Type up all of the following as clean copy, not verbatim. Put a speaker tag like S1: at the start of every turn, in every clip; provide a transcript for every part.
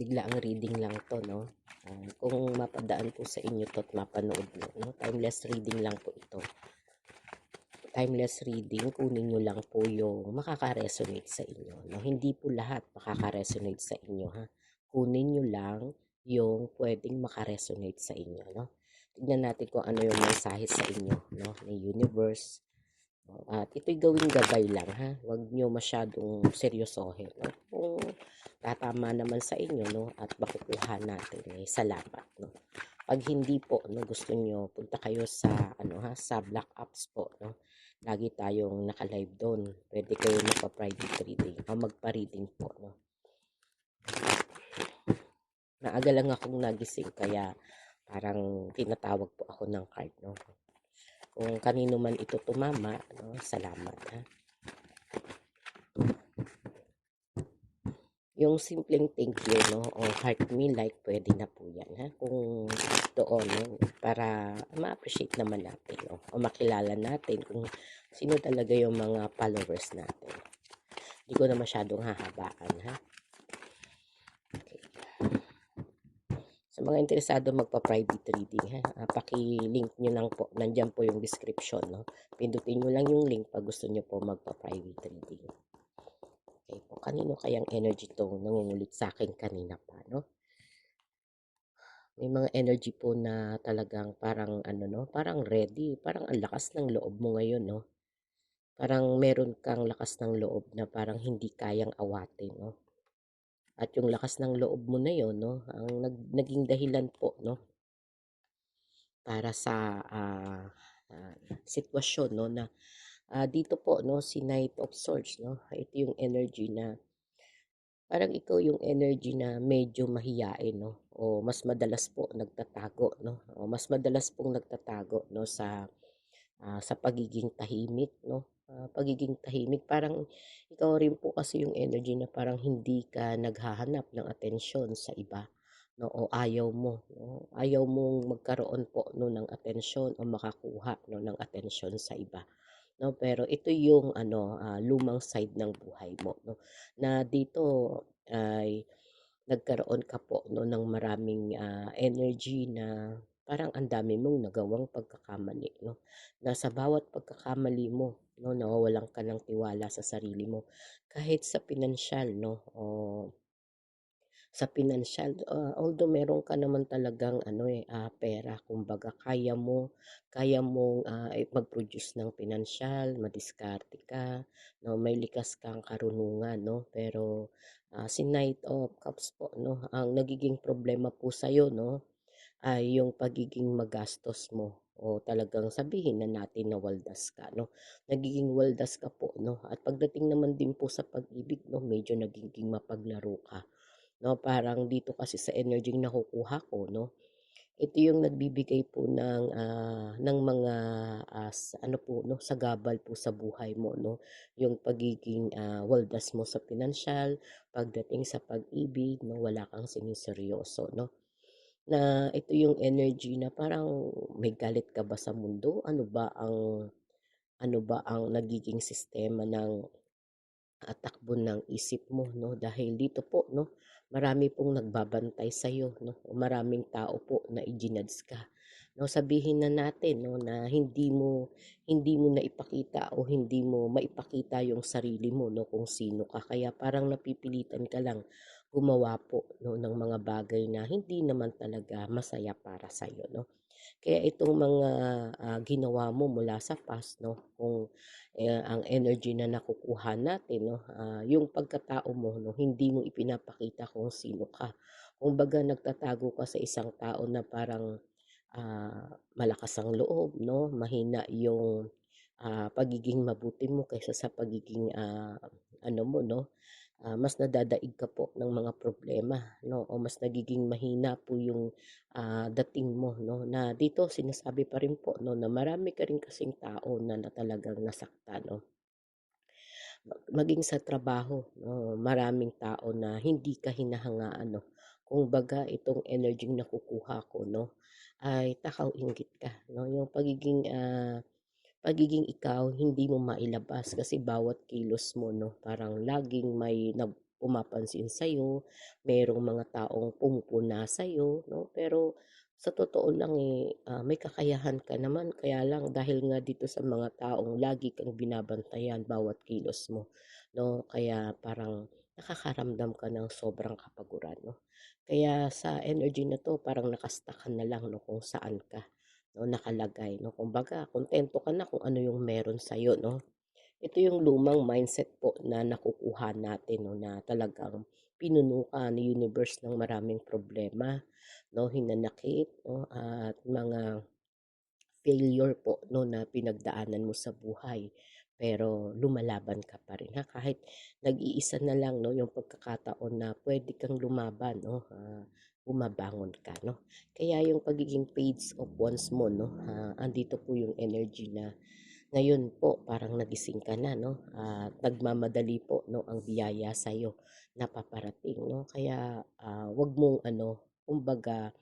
S1: biglaang reading lang to, no? Kung mapadaan po sa inyo to at mapanood nyo, no? Timeless reading lang po ito. Timeless reading, kunin nyo lang po yung makaka-resonate sa inyo, no? Hindi po lahat makaka-resonate sa inyo, ha? Kunin nyo lang yung pwedeng makaresonate sa inyo, no? Tignan natin kung ano yung mensahe sa inyo, no? Ng universe. At ito'y gawing gabay lang, ha? Huwag nyo masyadong seryosohin, no? Kung tatama naman sa inyo, no? At makukuha natin, eh, salamat, no? Pag hindi po, no, gusto nyo, punta kayo sa, sa Black Apps po, no? Lagi tayong naka-live doon. Pwede kayo magpa-private reading o magpa-reading po, no? Naaga lang akong nagising, kaya parang tinatawag po ako ng card, no? Kung kanino man ito tumama, no, salamat, ha? Yung simpleng thank you, no, o heart me like, pwede na po yan, ha? Kung doon, no, para ma-appreciate naman natin, no, o makilala natin kung sino talaga yung mga followers natin. Hindi ko na masyadong hahabaan, ha? Okay. Sa mga interesado magpa-private reading, ha, paki-link nyo lang po, nandyan po yung description, no? Pindutin nyo lang yung link pag gusto nyo po magpa-private reading. Okay po, kanino kayang energy to nangungulit sa akin kanina pa, no? May mga energy po na talagang parang no, parang ready, parang ang lakas ng loob mo ngayon, no? Parang meron kang lakas ng loob na parang hindi kayang awatin, no? At yung lakas ng loob mo na yon, no, ang naging dahilan po, no, para sa sitwasyon, no, na dito po, no, si Knight of Swords, no, ito yung energy na parang ikaw yung energy na medyo mahiyain, no? O mas madalas po nagtatago, no? O mas madalas pong nagtatago, no, sa pagiging tahimik, no? Pagiging tahimik, parang ikaw rin po kasi yung energy na parang hindi ka naghahanap ng atensyon sa iba, no? O ayaw mo, no? Ayaw mong magkaroon po, no, ng atensyon o makakuha, no, ng atensyon sa iba, no? Pero ito yung lumang side ng buhay mo, no, na dito ay nagkaroon ka po, no, ng maraming energy na parang ang dami mong nagawang pagkakamali, no, na sa bawat pagkakamali mo, no, nawawalan ka ng tiwala sa sarili mo kahit sa pinansyal, no, o sa pinansyal, although meron ka naman talagang pera, kumbaga kaya mong mag-produce ng pinansyal, madiskarte ka, no, may likas kang karunungan, no, pero si Knight of Cups po, no, ang nagiging problema po sa iyo, no, ay yung pagiging magastos mo, o talagang sabihin na natin na waldas ka, no, nagiging waldas ka po, no, at pagdating naman din po sa pag-ibig, no, medyo nagiging mapaglaro ka, no, parang dito kasi sa energy nakukuha ko, no, ito yung nagbibigay po ng mga ano po, no, sagabal po sa buhay mo, no, yung pagiging waldas mo sa pinansyal, pagdating sa pag-ibig, no, wala kang siniseryoso, no, na ito yung energy na parang may galit ka ba sa mundo, ano ba ang nagiging sistema ng takbo ng isip mo, no, dahil dito po, no, marami pong nagbabantay sa iyo, no, maraming tao po na ijinads ka, no, sabihin na natin, no, na hindi mo naipakita o hindi mo maipakita yung sarili mo, no, kung sino ka, kaya parang napipilitan ka lang gumawa po, no, ng mga bagay na hindi naman talaga masaya para sa iyo, no. Kaya itong mga ginawa mo mula sa past, no, kung ang energy na nakukuha natin, no, yung pagkatao mo, no, hindi mo ipinapakita kung sino ka. Kumbaga nagtatago ka sa isang tao na parang malakas ang loob, no, mahina yung pagiging mabuti mo kaysa sa pagiging ano mo, no, mas nadadaig ka po ng mga problema, no, o mas nagiging mahina po yung dating mo, no, na dito sinasabi pa rin po, no, na marami ka rin kasing tao na talagang nasaktan, no, maging sa trabaho, no, maraming tao na hindi ka hinahangaan, no. Kumbaga itong energy nakukuha ko, no, ay takaw inggit ka, no, yung pagiging ikaw hindi mo mailabas kasi bawat kilos mo, no, parang laging may pumapansin sa'yo, merong mga taong pumupuna sa'yo, 'no? Pero sa totoo lang, may kakayahan ka naman kaya lang dahil nga dito sa mga taong lagi kang binabantayan bawat kilos mo, 'no, kaya parang nakakaramdam ka ng sobrang kapaguran, 'no? Kaya sa energy na 'to parang ka na lang 'no, kung saan ka, 'no, nakalagay 'no. Kumbaga kontento ka na kung ano yung meron sa'yo 'no. Ito yung lumang mindset po na nakukuha natin 'no, na talagang pinuno ka ni universe ng maraming problema 'no, hinanakit 'no, at mga failure po 'no, na pinagdaanan mo sa buhay. Pero lumalaban ka pa rin ha, kahit nag-iisa na lang 'no, yung pagkakataon na puwede kang lumaban 'no, bumabangon ka 'no. Kaya yung pagiging page of wands mo 'no, andito po yung energy na ngayon po parang nagising ka na 'no, at nagmamadali po 'no, ang biyaya sa'yo na paparating 'no. Kaya, 'wag mong ano, kumbaga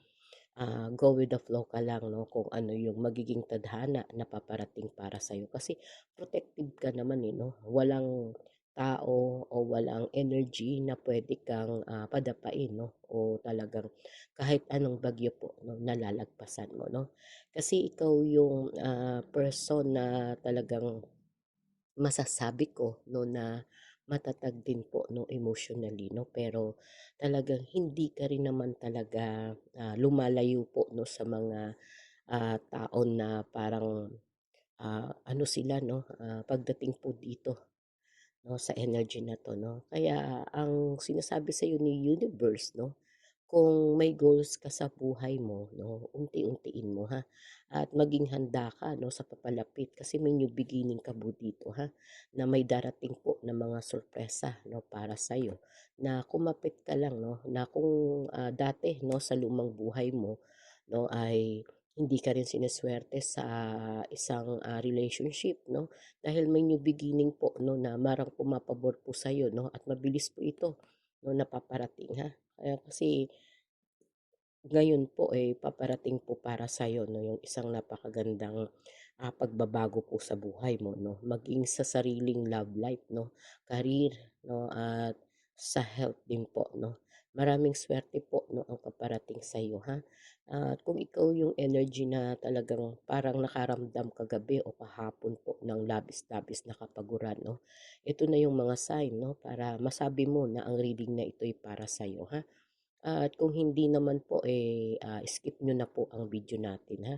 S1: go with the flow ka lang 'no, kung ano yung magiging tadhana na paparating para sa'yo. Kasi protected ka naman, 'no, walang tao o walang energy na puwede kang, padapain 'no, o talagang kahit anong bagyo po 'no, nalalagpasan mo 'no. Kasi ikaw yung, person na talagang masasabi ko 'no, na matatag din po 'no, emotionally 'no, pero talagang hindi ka rin naman talaga, lumalayo po 'no, sa mga, tao na parang, ano sila 'no, pagdating po dito 'no, sa energy na 'to 'no. Kaya ang sinasabi sa'yo ni universe 'no, kung may goals ka sa buhay mo 'no, unti-untiin mo ha, at maging handa ka 'no sa papalapit kasi may new beginning ka po dito ha, na may darating po na mga sorpresa 'no para sa'yo, na kumapit ka lang 'no, na kung, dati 'no sa lumang buhay mo 'no ay hindi ka rin sinusuwerte sa isang, relationship 'no, dahil may new beginning po 'no na marang pumapabor po sa'yo 'no at mabilis po ito 'no na paparating ha. Kasi ngayon po, paparating po para sa'yo 'no, yung isang napakagandang, pagbabago po sa buhay mo 'no, maging sa sariling love life 'no, career 'no, at sa health din po 'no. Maraming swerte po 'no ang paparating sa'yo ha. At kung ikaw yung energy na talagang parang nakaramdam kagabi o kahapon po ng labis-labis na kapaguran 'no, ito na yung mga sign 'no para masabi mo na ang reading na ito'y para sa'yo ha. At kung hindi naman po, skip nyo na po ang video natin ha.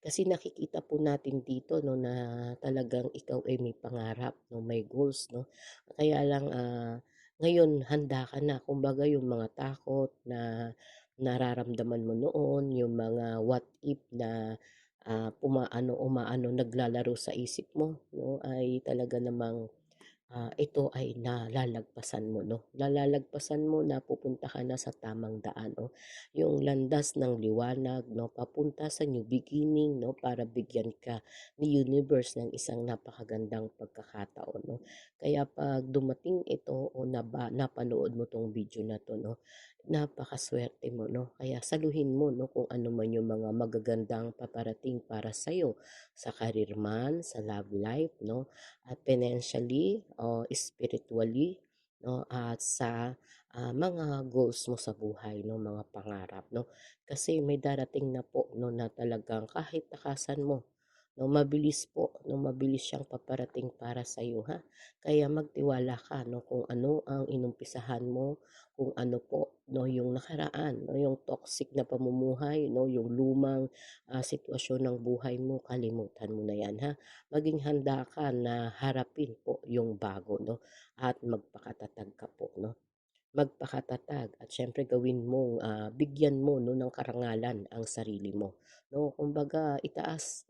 S1: Kasi nakikita po natin dito 'no na talagang ikaw ay may pangarap 'no, may goals 'no. Kaya lang, ngayon handa ka na. Kumbaga yung mga takot na nararamdaman mo noon, yung mga what if na, umaano naglalaro sa isip mo 'no, ay talaga namang ito ay nalalagpasan mo 'no, nalalagpasan mo na pupunta ka na sa tamang daan 'no. Yung landas ng liwanag 'no, papunta sa new beginning 'no, para bigyan ka ni universe ng isang napakagandang pagkakataon 'no. Kaya 'pag dumating ito o napanood mo 'tong video na 'to 'no, napakasuwerte mo 'no. Kaya saluhin mo 'no, kung ano man yung mga magagandang paparating para sa'yo, sa career man, sa love life 'no, at financially o spiritually 'no, at sa, mga goals mo sa buhay 'no, mga pangarap 'no. Kasi may darating na po 'no, na talagang kahit takasan mo 'no, mabilis po 'no, mabilis siyang paparating para sa iyo ha. Kaya magtiwala ka 'no, kung ano ang inumpisahan mo, kung ano po 'no, yung nakaraan 'no, yung toxic na pamumuhay 'no, yung lumang, sitwasyon ng buhay mo, kalimutan mo na 'yan ha. Maging handa ka na harapin po yung bago 'no, at magpakatatag ka po 'no. Magpakatatag at siyempre gawin mong, bigyan mo 'no ng karangalan ang sarili mo 'no. Kumbaga itaas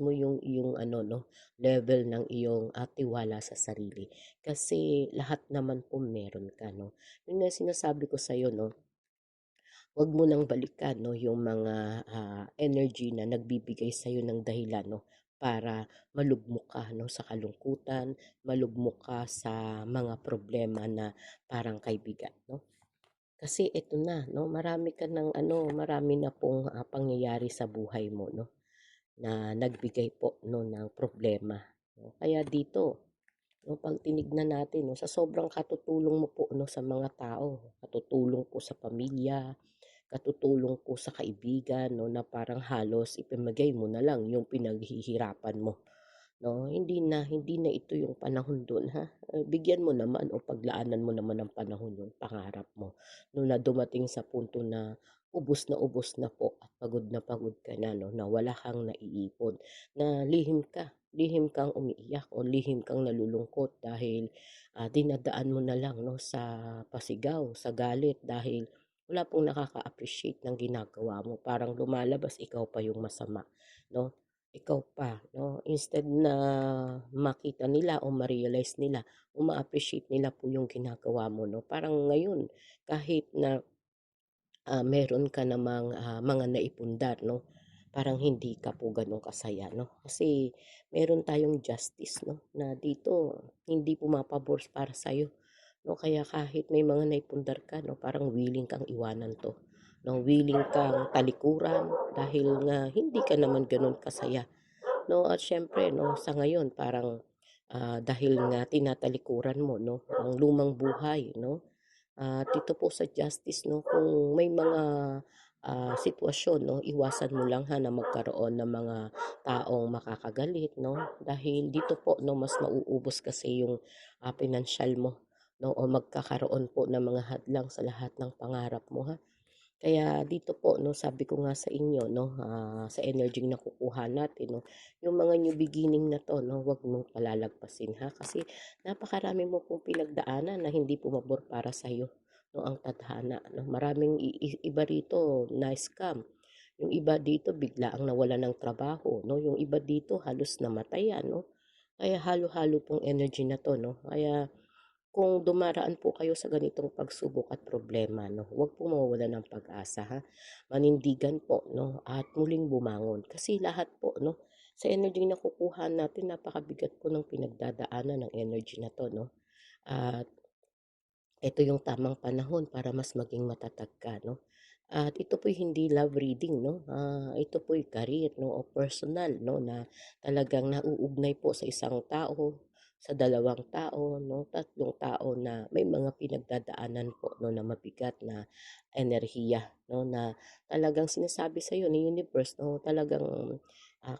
S1: mo yung iyong ano 'no, level ng iyong, tiwala sa sarili. Kasi lahat naman po meron ka 'no. Yun nga sinasabi ko sa'yo 'no, 'wag mo nang balikan 'no yung mga, energy na nagbibigay sa'yo ng dahilan 'no, para malugmok ka 'no sa kalungkutan, malugmok ka sa mga problema na parang kaibigan 'no. Kasi eto na 'no, marami ka ng ano, marami na pong, pangyayari sa buhay mo 'no, na nagbigay po 'no ng problema 'no. Kaya dito No, 'pag tinignan natin 'no, sa sobrang katutulong mo po 'no, sa mga tao, katutulong po sa pamilya, katutulong po sa kaibigan 'no, na parang halos ipamigay mo na lang yung pinaghihirapan mo. 'No, hindi na ito yung panahon dun ha, bigyan mo naman o paglaanan mo naman ng panahon yung pangarap mo, no, na dumating sa punto na ubos na po at pagod ka na 'no, na wala kang naiipon, na lihim kang umiiyak o lihim kang nalulungkot dahil, dinadaan mo na lang 'no, sa pasigaw, sa galit dahil wala pong nakaka-appreciate ng ginagawa mo, parang lumalabas ikaw pa yung masama 'no. Ikaw pa 'no, instead na makita nila o ma-realize nila o ma-appreciate nila po yung ginagawa mo 'no, parang ngayon kahit na, meron ka namang, mga naipundar 'no, parang hindi ka po gano'n kasaya 'no. Kasi meron tayong justice 'no, na dito hindi pumapabor para sa'yo 'no, kaya kahit may mga naipundar ka 'no, parang willing kang iwanan 'to 'no, willing kang talikuran dahil nga hindi ka naman gano'n kasaya. 'No, at siyempre 'no, sa ngayon parang, dahil nga tinatalikuran mo 'no, ang lumang buhay 'no, dito po sa justice 'no, kung may mga, sitwasyon 'no, iwasan mo lang ha na magkaroon ng mga taong makakagalit 'no, dahil dito po 'no, mas mauubos kasi yung, pinansiyal mo 'no, o magkakaroon po ng mga hadlang sa lahat ng pangarap mo ha. Kaya dito po 'no, sabi ko nga sa inyo 'no, sa energy na nakukuha natin 'no, yung mga new beginning na 'to 'no, wag mong palalagpasin ha, kasi napakarami mo pong pinagdaanan na hindi pumabor para sa'yo 'no, ang tadhana 'no. Maraming iba rito na-scam, yung iba dito biglaang nawalan ng trabaho 'no, yung iba dito halos namatayan 'no. Kaya halo-halo pong energy na 'to 'no, kaya kung dumaraan po kayo sa ganitong pagsubok at problema 'no, huwag po mawawalan ng pag-asa ha. Manindigan po 'no, at muling bumangon. Kasi lahat po 'no, sa energy na nakukuha natin napakabigat po ng pinagdadaanan ng energy na 'to 'no. At ito yung tamang panahon para mas maging matatag ka 'no. At ito po'y hindi love reading 'no, ito po'y career 'no o personal 'no na talagang nauugnay po sa isang tao, sa dalawang tao 'no, tatlong tao na may mga pinagdadaanan po 'no na mabigat na enerhiya 'no, na talagang sinasabi sa'yo ni universe 'no, talagang,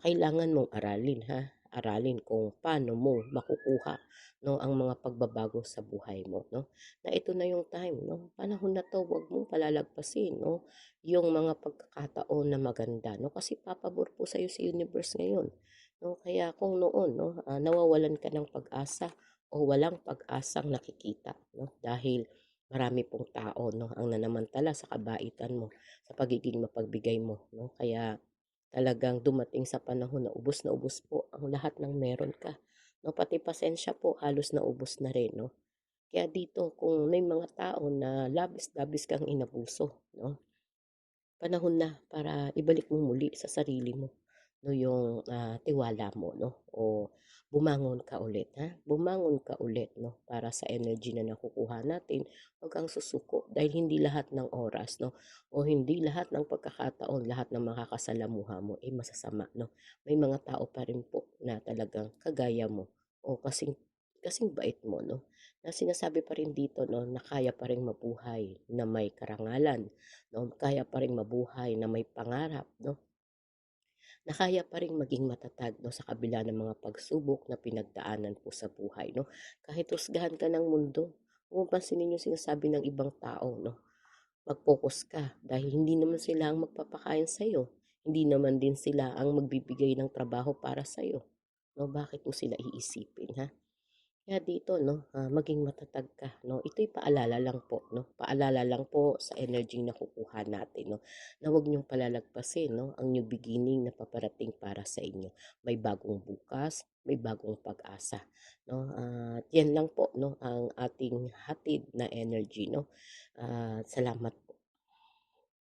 S1: kailangan mong aralin ha, aralin kung paano mo makukuha 'no ang mga pagbabago sa buhay mo 'no, na ito na yung time 'no, panahon na 'to wag mong palalagpasin 'no, yung mga pagkakataon na maganda 'no, kasi papabor po sa'yo si universe ngayon 'no. Kaya kung noon 'no, nawawalan ka ng pag-asa o walang pag-asang nakikita 'no, dahil marami pong tao 'no ang nanamantala sa kabaitan mo, sa pagiging mapagbigay mo 'no. Kaya talagang dumating sa panahon na ubos po ang lahat ng meron ka 'no, pati pasensya po halos naubos na rin 'no. Kaya dito kung may mga tao na labis-labis kang inabuso 'no, panahon na para ibalik mo muli sa sarili mo 'no yung, tiwala mo 'no o bumangon ka ulit ha, bumangon ka ulit 'no para sa energy na nakukuha natin. Huwag kang susuko dahil hindi lahat ng oras 'no o hindi lahat ng pagkakataon, lahat ng makakasalamuha mo, ay masasama 'no. May mga tao pa rin po na talagang kagaya mo o kasing kasing bait mo 'no, na sinasabi pa rin dito 'no na kaya pa ring mabuhay na may karangalan 'no, kaya pa ring mabuhay na may pangarap 'no, na kaya pa ring maging matatag 'no, sa kabila ng mga pagsubok na pinagdaanan po sa buhay 'no. Kahit husgahan ka ng mundo, huwag mong pansinin yung sinasabi ng ibang tao 'no. Mag-focus ka dahil hindi naman sila ang magpapakain sa'yo, hindi naman din sila ang magbibigay ng trabaho para sa'yo 'no. Bakit mo sila iisipin, ha? Kaya dito 'no, maging matatag ka 'no. Ito'y paalala lang po 'no, paalala lang po sa energy na nakukuha natin 'no, na huwag niyong palalagpasin 'no, ang new beginning na paparating para sa inyo. May bagong bukas, may bagong pag-asa 'no, at 'yan lang po 'no, ang ating hatid na energy 'no. Salamat